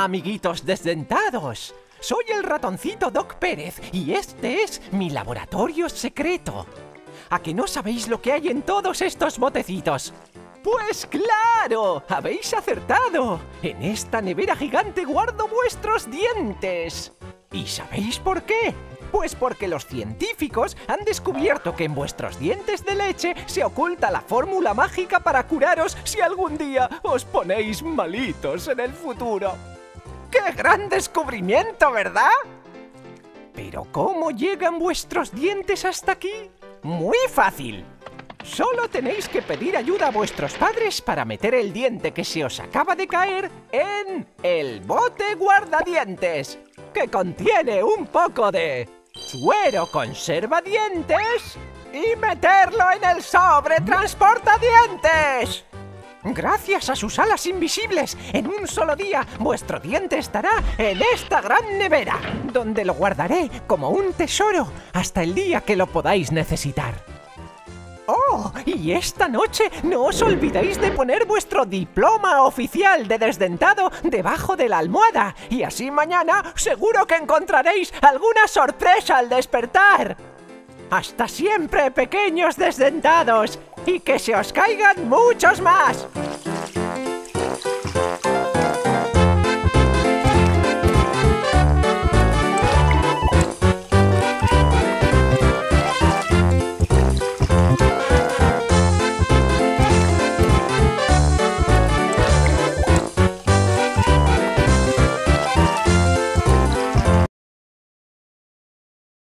amiguitos desdentados. Soy el ratoncito Doc Pérez y este es mi laboratorio secreto. ¿A que no sabéis lo que hay en todos estos botecitos? ¡Pues claro! ¡Habéis acertado! En esta nevera gigante guardo vuestros dientes. ¿Y sabéis por qué? Pues porque los científicos han descubierto que en vuestros dientes de leche se oculta la fórmula mágica para curaros si algún día os ponéis malitos en el futuro. ¡Qué gran descubrimiento!, ¿verdad? ¿Pero cómo llegan vuestros dientes hasta aquí? ¡Muy fácil! Solo tenéis que pedir ayuda a vuestros padres para meter el diente que se os acaba de caer en el bote guardadientes, que contiene un poco de suero conservadientes, y meterlo en el sobre transportadientes. Gracias a sus alas invisibles, en un solo día vuestro diente estará en esta gran nevera, donde lo guardaré como un tesoro hasta el día que lo podáis necesitar. ¡Oh! Y esta noche no os olvidéis de poner vuestro diploma oficial de desdentado debajo de la almohada, y así mañana seguro que encontraréis alguna sorpresa al despertar. ¡Hasta siempre, pequeños desdentados! ¡Y que se os caigan muchos más!